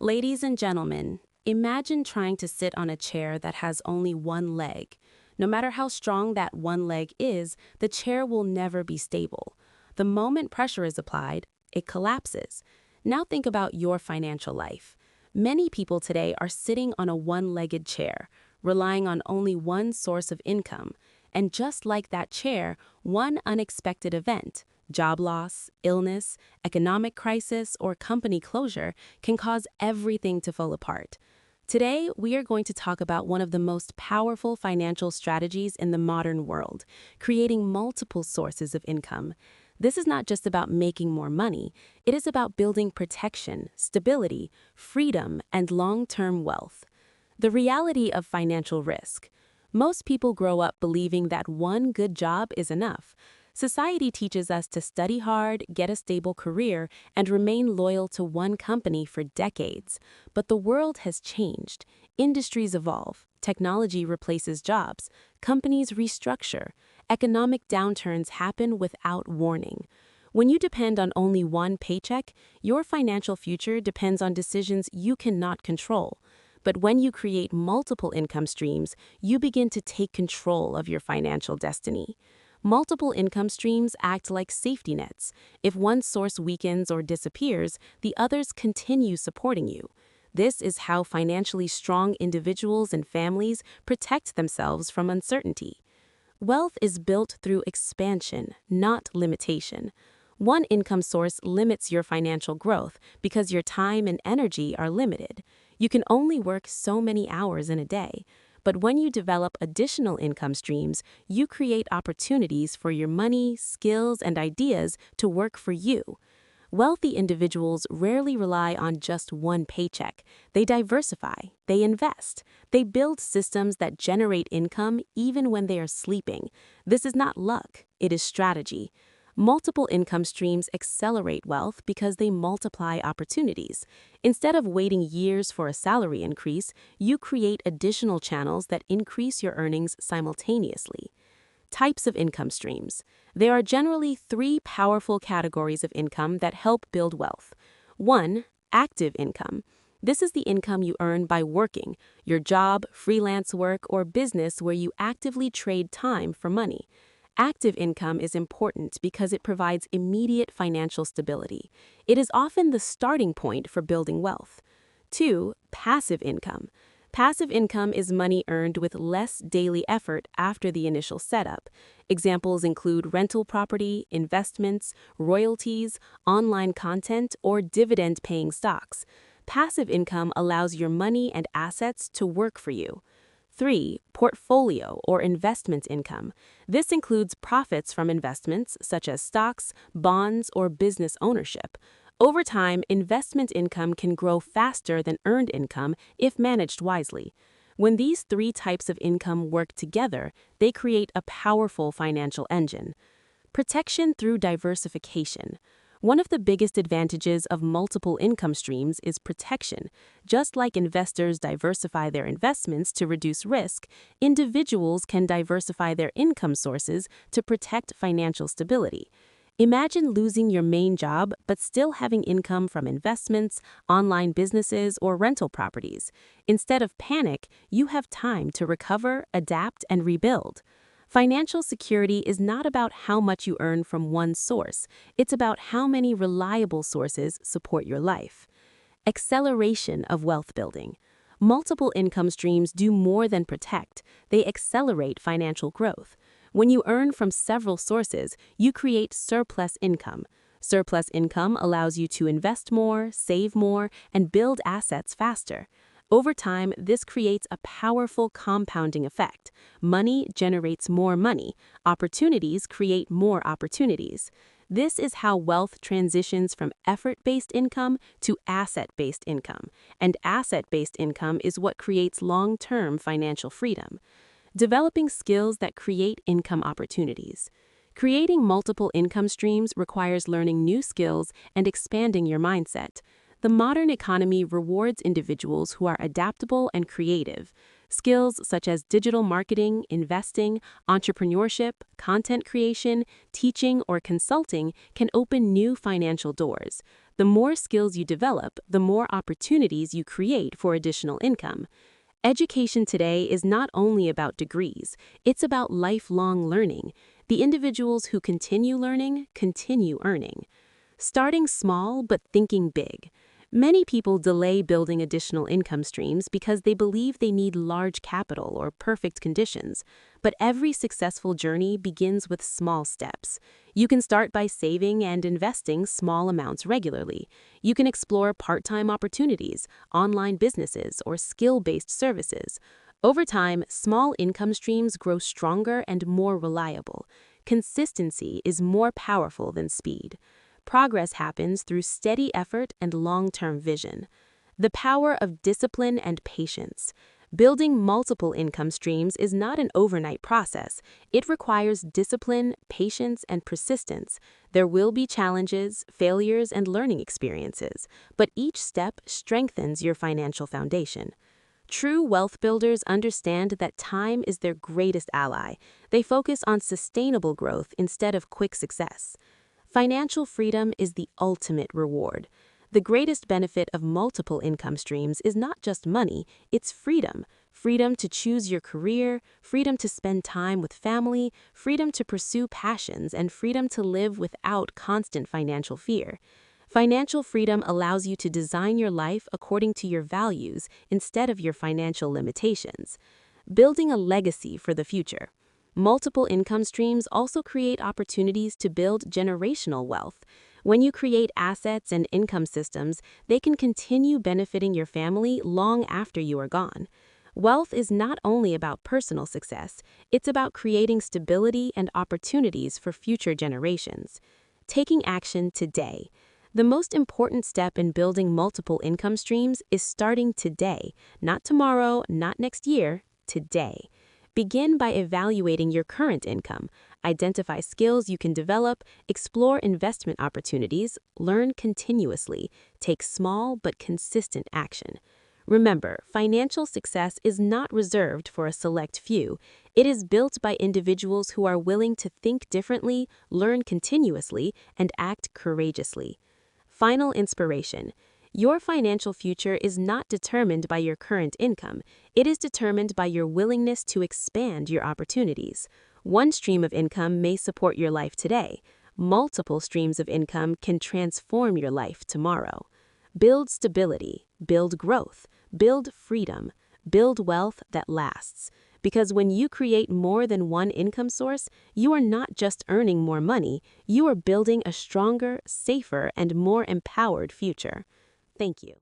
Ladies and gentlemen, imagine trying to sit on a chair that has only one leg. No matter how strong that one leg is, the chair will never be stable. The moment pressure is applied, it collapses. Now think about your financial life. Many people today are sitting on a one-legged chair, relying on only one source of income. And just like that chair, one unexpected event, job loss, illness, economic crisis, or company closure can cause everything to fall apart. Today, we are going to talk about one of the most powerful financial strategies in the modern world, creating multiple sources of income. This is not just about making more money, it is about building protection, stability, freedom, and long-term wealth. The reality of financial risk. Most people grow up believing that one good job is enough. Society teaches us to study hard, get a stable career, and remain loyal to one company for decades. But the world has changed. Industries evolve, technology replaces jobs, companies restructure, economic downturns happen without warning. When you depend on only one paycheck, your financial future depends on decisions you cannot control. But when you create multiple income streams, you begin to take control of your financial destiny. Multiple income streams act like safety nets. If one source weakens or disappears, the others continue supporting you. This is how financially strong individuals and families protect themselves from uncertainty. Wealth is built through expansion, not limitation. One income source limits your financial growth because your time and energy are limited. You can only work so many hours in a day. But when you develop additional income streams, you create opportunities for your money, skills, and ideas to work for you. Wealthy individuals rarely rely on just one paycheck. They diversify, they invest, they build systems that generate income even when they are sleeping. This is not luck, it is strategy. Multiple income streams accelerate wealth because they multiply opportunities. Instead of waiting years for a salary increase, you create additional channels that increase your earnings simultaneously. Types of income streams. There are generally three powerful categories of income that help build wealth. 1. Active income. This is the income you earn by working, your job, freelance work, or business where you actively trade time for money. Active income is important because it provides immediate financial stability. It is often the starting point for building wealth. 2. Passive income. Passive income is money earned with less daily effort after the initial setup. Examples include rental property, investments, royalties, online content, or dividend-paying stocks. Passive income allows your money and assets to work for you. 3. Portfolio or investment income. This includes profits from investments such as stocks, bonds, or business ownership. Over time, investment income can grow faster than earned income if managed wisely. When these three types of income work together, they create a powerful financial engine. Protection through diversification. One of the biggest advantages of multiple income streams is protection. Just like investors diversify their investments to reduce risk, individuals can diversify their income sources to protect financial stability. Imagine losing your main job but still having income from investments, online businesses, or rental properties. Instead of panic, you have time to recover, adapt, and rebuild. Financial security is not about how much you earn from one source. It's about how many reliable sources support your life. Acceleration of wealth building. Multiple income streams do more than protect. They accelerate financial growth. When you earn from several sources, you create surplus income. Surplus income allows you to invest more, save more, and build assets faster. Over time, this creates a powerful compounding effect. Money generates more money. Opportunities create more opportunities. This is how wealth transitions from effort-based income to asset-based income. And asset-based income is what creates long-term financial freedom. Developing skills that create income opportunities. Creating multiple income streams requires learning new skills and expanding your mindset. The modern economy rewards individuals who are adaptable and creative. Skills such as digital marketing, investing, entrepreneurship, content creation, teaching, or consulting can open new financial doors. The more skills you develop, the more opportunities you create for additional income. Education today is not only about degrees, it's about lifelong learning. The individuals who continue learning continue earning. Starting small but thinking big. Many people delay building additional income streams because they believe they need large capital or perfect conditions. But every successful journey begins with small steps. You can start by saving and investing small amounts regularly. You can explore part-time opportunities, online businesses, or skill-based services. Over time, small income streams grow stronger and more reliable. Consistency is more powerful than speed. Progress happens through steady effort and long-term vision. The power of discipline and patience. Building multiple income streams is not an overnight process. It requires discipline, patience, and persistence. There will be challenges, failures, and learning experiences, but each step strengthens your financial foundation. True wealth builders understand that time is their greatest ally. They focus on sustainable growth instead of quick success. Financial freedom is the ultimate reward. The greatest benefit of multiple income streams is not just money, it's freedom. Freedom to choose your career, freedom to spend time with family, freedom to pursue passions, and freedom to live without constant financial fear. Financial freedom allows you to design your life according to your values instead of your financial limitations. Building a legacy for the future. Multiple income streams also create opportunities to build generational wealth. When you create assets and income systems, they can continue benefiting your family long after you are gone. Wealth is not only about personal success, it's about creating stability and opportunities for future generations. Taking action today. The most important step in building multiple income streams is starting today, not tomorrow, not next year, today. Begin by evaluating your current income. Identify skills you can develop, explore investment opportunities, learn continuously, take small but consistent action. Remember, financial success is not reserved for a select few. It is built by individuals who are willing to think differently, learn continuously, and act courageously. Final inspiration. Your financial future is not determined by your current income. It is determined by your willingness to expand your opportunities. One stream of income may support your life today. Multiple streams of income can transform your life tomorrow. Build stability, build growth, build freedom, build wealth that lasts. Because when you create more than one income source, you are not just earning more money, you are building a stronger, safer, and more empowered future. Thank you.